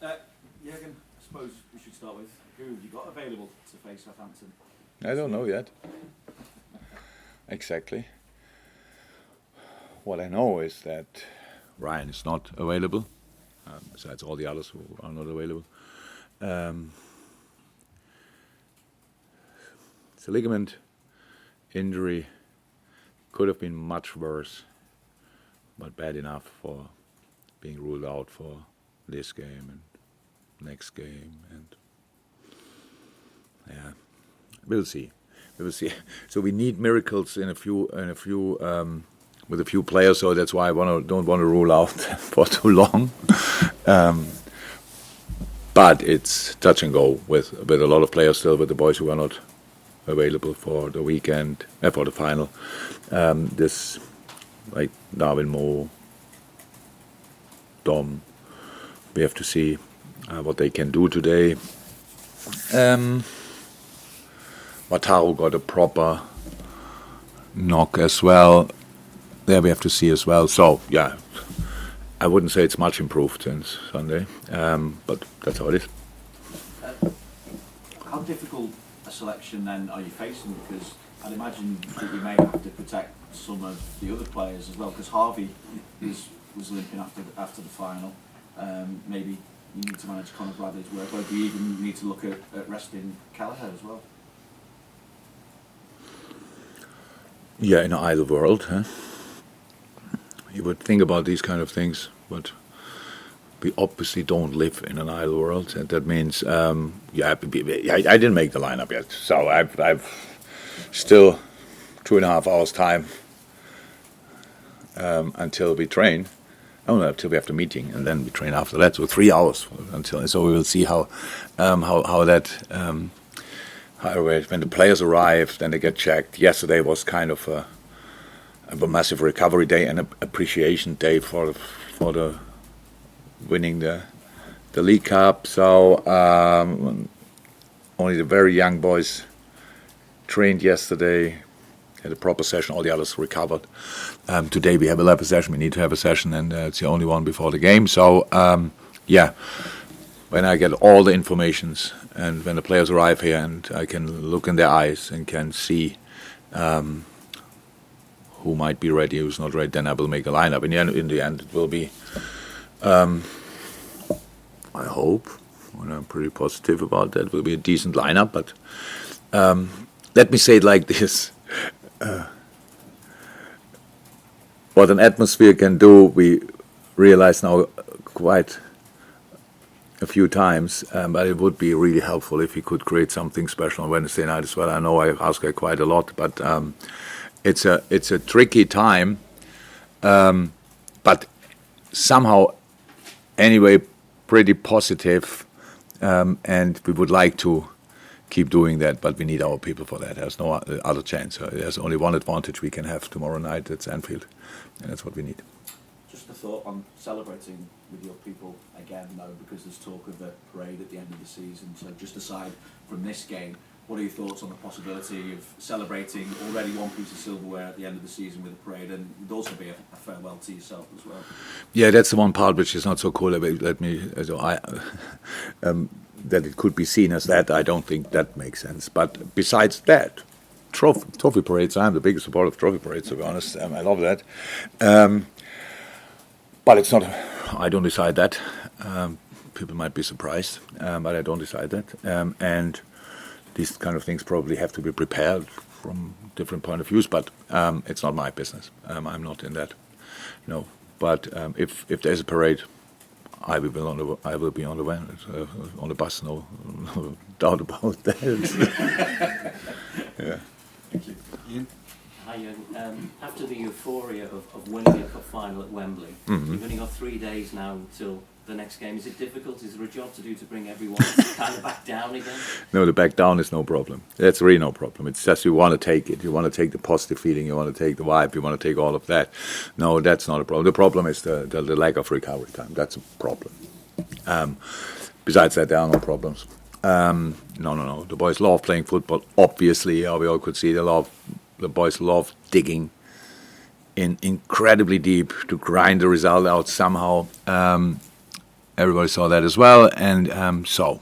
Jurgen, I suppose we should start with who have you got available to face Southampton? I don't know yet. Exactly. What I know is that Ryan is not available, besides all the others who are not available. It's a ligament injury, could have been much worse, but bad enough for being ruled out for this game and next game, and yeah, we'll see. So we need miracles in a few with a few players. So that's why I don't want to rule out for too long. But it's touch and go with a lot of players still, with the boys who are not available for the weekend, for the final. This, like Darwin, Mo, Dom, we have to see what they can do today. Wataru got a proper knock as well. There we have to see as well. So, yeah, I wouldn't say it's much improved since Sunday, but that's how it is. How difficult a selection then are you facing? Because I'd imagine that you may have to protect some of the other players as well, because Harvey was limping after the final. Maybe you need to manage Conor Bradley's workload. Do you even need to look at resting Kelleher as well? Yeah, in an ideal world, huh? You would think about these kind of things, but we obviously don't live in an ideal world, and that means, I didn't make the lineup yet, so I've still 2.5 hours time until we train. Oh no, until we have the meeting, and then we train after that. So 3 hours until. So we will see how that. When the players arrive, then they get checked. Yesterday was kind of a massive recovery day and an appreciation day for the winning the League Cup. So only the very young boys trained yesterday, had a proper session. All the others recovered. Today we have a lab session. We need to have a session, and it's the only one before the game. So when I get all the informations, and when the players arrive here, and I can look in their eyes and can see who might be ready, who's not ready, then I will make a lineup. In the end, it will be. I hope, and I'm pretty positive about that, it will be a decent lineup. But let me say it like this: what an atmosphere can do, we realize now quite a few times, but it would be really helpful if he could create something special on Wednesday night as well. I know I ask her quite a lot, but it's a tricky time, but somehow anyway pretty positive, and we would like to keep doing that, but we need our people for that. There's no other chance. There's only one advantage we can have tomorrow night. That's Anfield, and that's what we need. Just a thought on celebrating with your people again, though, because there's talk of the parade at the end of the season. So just aside from this game, what are your thoughts on the possibility of celebrating already one piece of silverware at the end of the season with a parade, and it would also be a farewell to yourself as well? Yeah, that's the one part which is not so cool. Let me, that it could be seen as that. I don't think that makes sense. But besides that, trophy parades. I'm the biggest supporter of trophy parades, to be honest. I love that. But it's not. I don't decide that. People might be surprised, but I don't decide that. And these kind of things probably have to be prepared from different point of views. But it's not my business. I'm not in that. No. But if there's a parade, I will be on the van, on the bus. No doubt about that. Yeah. Thank you. Ian? Hi, Jurgen. After the euphoria of winning a cup final at Wembley, you've only got 3 days now until the next game. Is it difficult? Is there a job to do to bring everyone kind of back down again? No, the back down is no problem. That's really no problem. It's just you want to take it. You want to take the positive feeling. You want to take the vibe. You want to take all of that. No, that's not a problem. The problem is the lack of recovery time. That's a problem. Besides that, there are no problems. No. The boys love playing football. Obviously, we all could see the boys love digging in incredibly deep to grind the result out somehow. everybody saw that as well, and so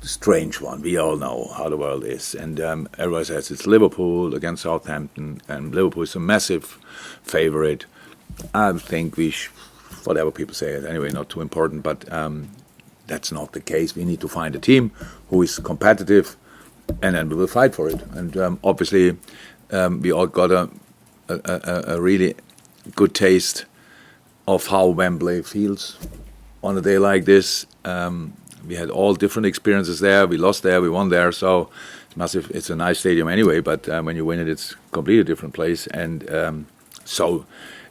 strange one. We all know how the world is, and everybody says it's Liverpool against Southampton, and Liverpool is a massive favorite. I think whatever people say, anyway, not too important, but that's not the case. We need to find a team who is competitive, and then we will fight for it. And obviously, we all got a really good taste of how Wembley feels on a day like this. We had all different experiences there. We lost there, we won there, so it's massive. It's a nice stadium anyway, but when you win it, it's a completely different place. And so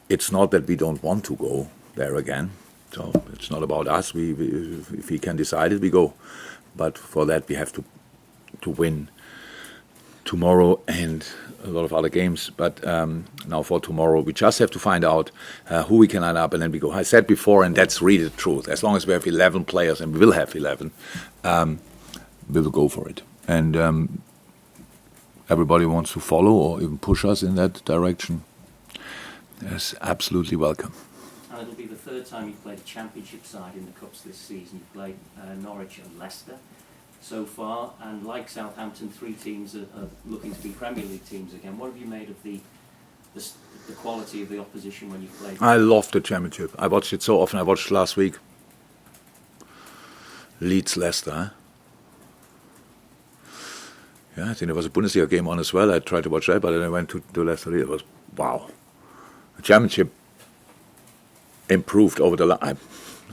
it's not that we don't want to go there again. So it's not about us. If we can decide it, we go. But for that, we have to win tomorrow and a lot of other games. But now for tomorrow, we just have to find out who we can line up, and then we go. I said before, and that's really the truth. As long as we have 11 players, and we will have 11, we will go for it. And everybody wants to follow or even push us in that direction. Yes, absolutely welcome. And it'll be the third time you've played a championship side in the Cups this season. You've played Norwich and Leicester so far, and like Southampton, 3 teams are looking to be Premier League teams again. What have you made of the quality of the opposition when you've played? I love the championship. I watched it so often. I watched last week Leeds Leicester. Huh? Yeah, I think there was a Bundesliga game on as well. I tried to watch that, but then I went to Leicester. It was wow. The championship improved over the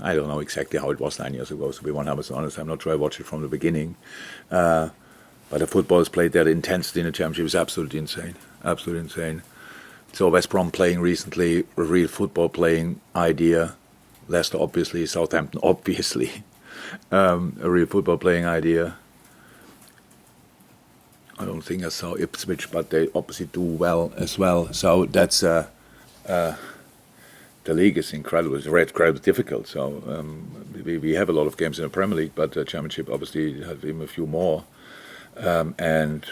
I don't know exactly how it was 9 years ago, to be 100% honest. I'm not sure I watched it from the beginning. But the football is played there. The intensity in the championship is absolutely insane. Absolutely insane. So West Brom playing recently, a real football playing idea. Leicester obviously, Southampton obviously, a real football playing idea. I don't think I saw Ipswich, but they obviously do well as well. So that's the league is incredible. It's incredibly difficult. So we have a lot of games in the Premier League, but the Championship obviously has even a few more. And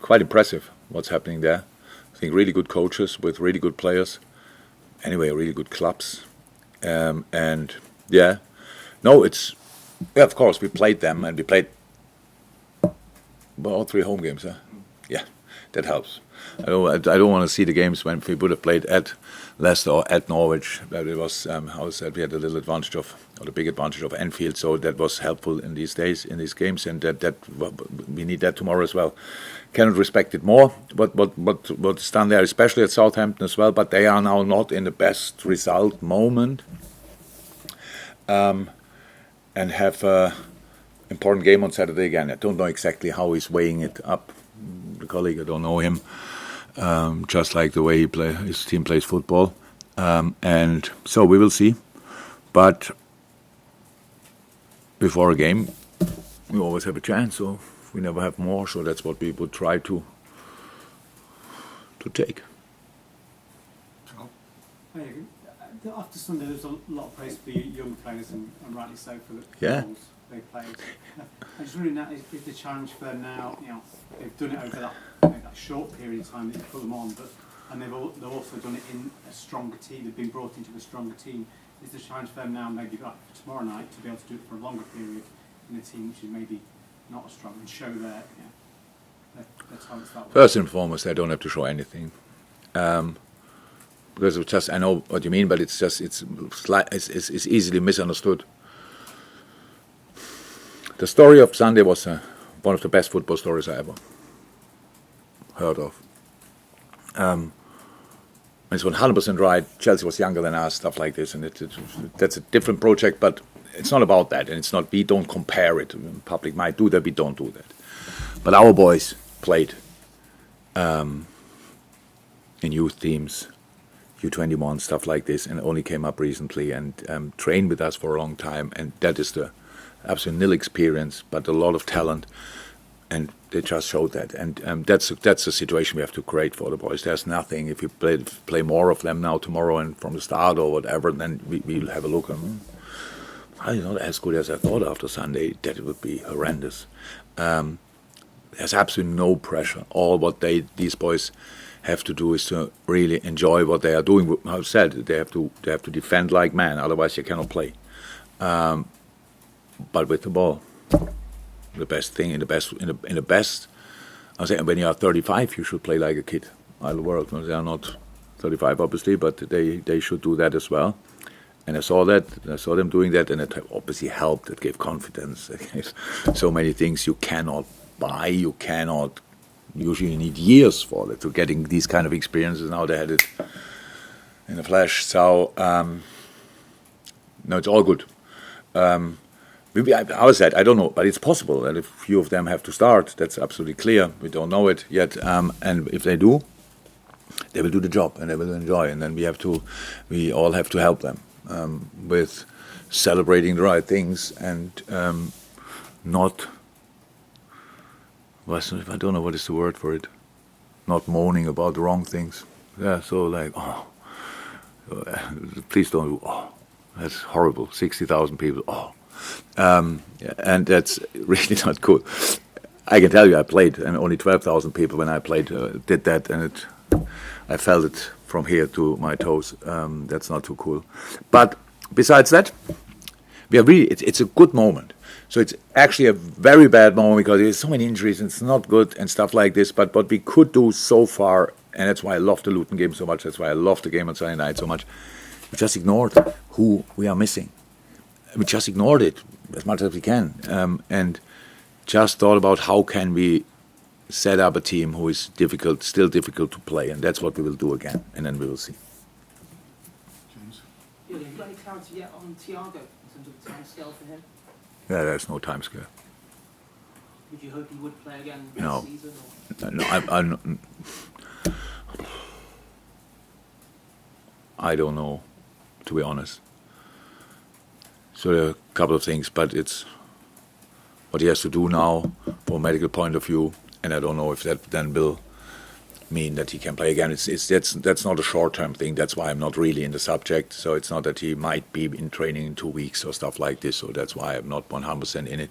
quite impressive what's happening there. I think really good coaches with really good players. Anyway, really good clubs. And yeah, no, it's of course we played them, and we played all 3 home games. Huh? Yeah, that helps. I don't want to see the games when we would have played at Leicester or at Norwich. But it was how I said, we had a little advantage of, or the big advantage of Anfield, so that was helpful in these days, in these games, and that we need that tomorrow as well. Cannot respect it more. What's done there, especially at Southampton as well, but they are now not in the best result moment, and have an important game on Saturday again. I don't know exactly how he's weighing it up. The colleague, I don't know him. Just like the way his team plays football, and so we will see. But before a game, we always have a chance. So we never have more. So that's what we would try to take. After Sunday, there was a lot of praise for young players, and rightly so, for the roles they played. I just wondering, that is the challenge for them now. They've done it over that short period of time that you put them on, and they've also done it in a stronger team. They've been brought into a stronger team. Is the challenge for them now, maybe like for tomorrow night, to be able to do it for a longer period in a team which is maybe not as strong, and show their talents that way? First and foremost, they don't have to show anything. Because it's just, I know what you mean, but it's just it's easily misunderstood. The story of Sunday was one of the best football stories I ever heard of. It's 100% right. Chelsea was younger than us, stuff like this, and that's a different project. But it's not about that, and it's not. We don't compare it. The public might do that. We don't do that. But our boys played in youth teams, U21, stuff like this, and only came up recently and trained with us for a long time. And that is the absolute nil experience, but a lot of talent, and they just showed that. And that's a situation we have to create for the boys. There's nothing. If you play more of them now tomorrow and from the start or whatever, then we'll have a look. And I'm not as good as I thought after Sunday. That it would be horrendous. There's absolutely no pressure. All what these boys have to do is to really enjoy what they are doing. How I said, they have to defend like men. Otherwise, you cannot play. but with the ball. The best thing in the best. I say when you are 35, you should play like a kid. Idle world. They are not 35, obviously, but they should do that as well. And I saw that. I saw them doing that, and it obviously helped. It gave confidence. It gave so many things you cannot buy. You cannot. Usually, you need years for that to getting these kind of experiences. Now they had it in a flash. So no, it's all good. I said, I don't know, but it's possible that a few of them have to start. That's absolutely clear. We don't know it yet. And if they do, they will do the job and they will enjoy. And then we all have to help them with celebrating the right things and not, I don't know what is the word for it, not moaning about the wrong things. Yeah, so like, please don't do, that's horrible, 60,000 people, and that's really not cool. I can tell you, I played, and only 12,000 people when I played did that, and I felt it from here to my toes. That's not too cool. But besides that, we are really, it's a good moment. So it's actually a very bad moment because there's so many injuries and it's not good and stuff like this. But what we could do so far, and that's why I love the Luton game so much, that's why I love the game on Sunday night so much, we just ignored who we are missing. We just ignored it as much as we can, and just thought about how can we set up a team who is still difficult to play, and that's what we will do again, and then we will see. James? Yeah, have you got any clarity yet on Thiago in terms of the time scale for him? Yeah, there's no time scale. Would you hope he would play again No. this season? No, I don't know, to be honest. So there are a couple of things, but it's what he has to do now from a medical point of view, and I don't know if that then will mean that he can play again. That's not a short-term thing. That's why I'm not really in the subject. So it's not that he might be in training in 2 weeks or stuff like this. So that's why I'm not 100% in it.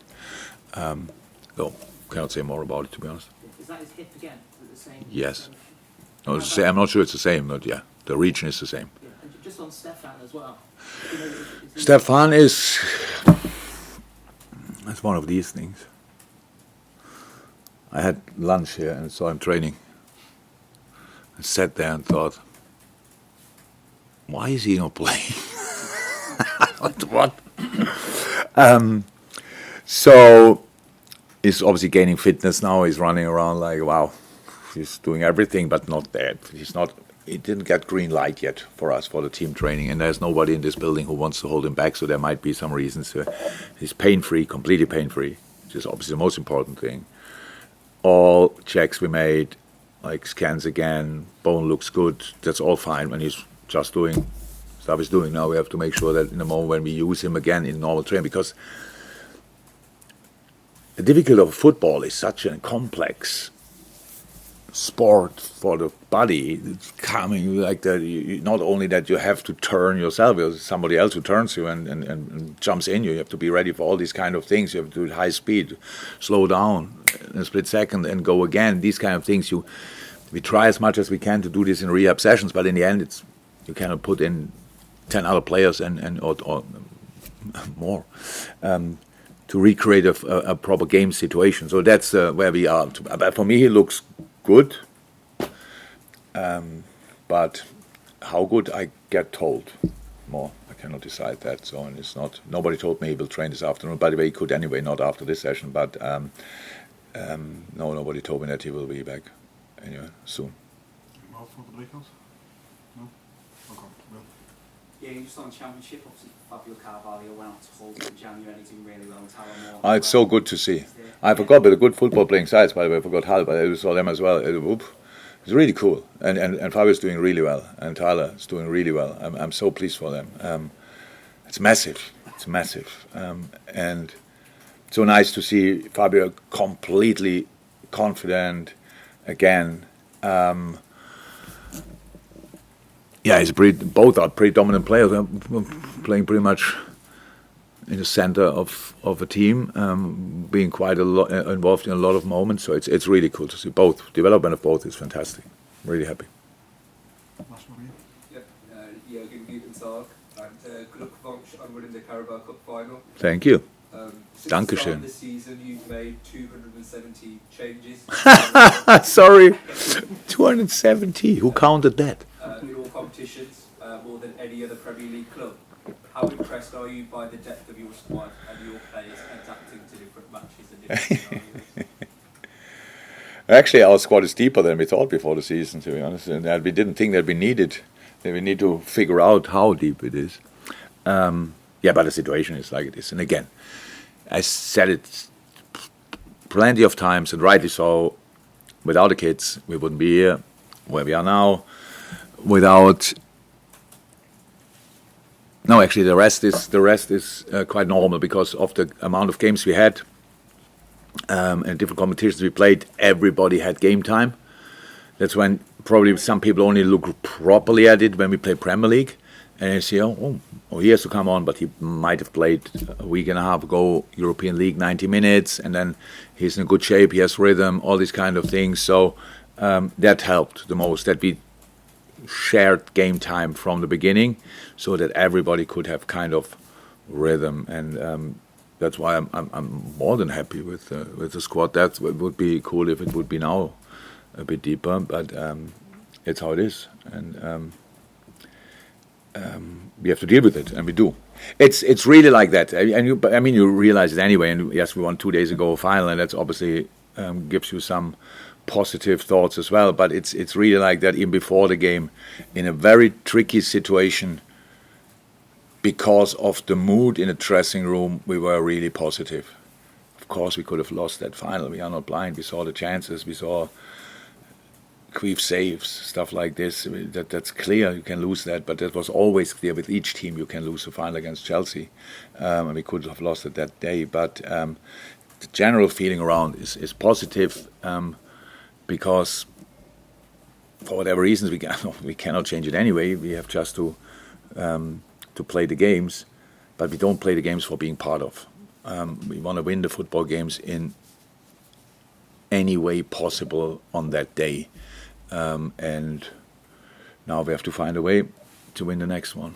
So cannot say more about it, to be honest. Is that his hip again? Is it the same? Yes. No, it's the same. I'm not sure it's the same, but yeah, the region is the same. Yeah. And just on Stefan as well. Stefan is that's one of these things. I had lunch here and saw him training. I sat there and thought, why is he not playing? What? So he's obviously gaining fitness now. He's running around like, wow, he's doing everything, but not that. He didn't get green light yet for us for the team training, and there's nobody in this building who wants to hold him back. So there might be some reasons. He's pain-free, completely pain-free, which is obviously the most important thing. All checks we made, like scans again, bone looks good, that's all fine when he's just doing stuff he's doing. Now we have to make sure that in the moment when we use him again in normal training, because the difficulty of football is such a complex sport for the body. It's coming like that. Not only that you have to turn yourself, there's somebody else who turns you and jumps in you. You have to be ready for all these kind of things. You have to do it high speed, slow down in a split second and go again. These kind of things. We try as much as we can to do this in rehab sessions, but in the end, you cannot put in 10 other players or more to recreate a proper game situation. So that's where we are. But for me, he looks good, but how good I get told more. I cannot decide that. So and it's not. Nobody told me he will train this afternoon. By the way, he could anyway, not after this session. But no, nobody told me that he will be back anyway soon. No? Okay. Yeah, you just on Championship, obviously Fabio Carvalho went out to Hull in January, doing really well in Talamore. It's so good to see. I forgot, but the good football playing sides, by the way, I forgot Hull, but I saw them as well. It's really cool. And Fabio's doing really well, and Tyler is doing really well. I'm so pleased for them. It's massive. It's massive. And so nice to see Fabio completely confident again. Yeah, both are pretty dominant players. Playing pretty much in the center of a team, being quite a lot involved in a lot of moments. So it's really cool to see both. Development of both is fantastic. I'm really happy. Jurgen, you can talk. Glückwunsch on winning the Carabao Cup final. Thank you. Since the start Dankeschön. of the season, you've made 270 changes. Sorry, 270. Who counted that? In all competitions, more than any other Premier League club. How impressed are you by the depth of your squad and your players adapting to different matches and different scenarios? Actually, our squad is deeper than we thought before the season, to be honest. And we didn't think that we needed. That we need to figure out how deep it is. Yeah, but the situation is like it is. And again, I said it plenty of times, and rightly so. Without the kids, we wouldn't be here where we are now. Without, no, actually, the rest is quite normal because of the amount of games we had and different competitions we played. Everybody had game time. That's when probably some people only look properly at it when we play Premier League. And you see, oh, he has to come on, but he might have played a week and a half ago European League 90 minutes, and then he's in good shape, he has rhythm, all these kind of things. So that helped the most, that we shared game time from the beginning so that everybody could have kind of rhythm. And that's why I'm more than happy with the squad. That would be cool if it would be now a bit deeper, but it's how it is. And we have to deal with it, and we do. It's really like that, and you realize it anyway. And yes, we won 2 days ago a final, and that's obviously gives you some positive thoughts as well. But it's really like that even before the game, in a very tricky situation. Because of the mood in the dressing room, we were really positive. Of course, we could have lost that final. We are not blind. We saw the chances. We saw Queef saves, stuff like this. That's clear. You can lose that, but that was always clear with each team. You can lose a final against Chelsea, and we could have lost it that day. But the general feeling around is positive because for whatever reasons we cannot change it anyway. We have just to play the games, but we don't play the games for being part of. We want to win the football games in any way possible on that day. And now we have to find a way to win the next one.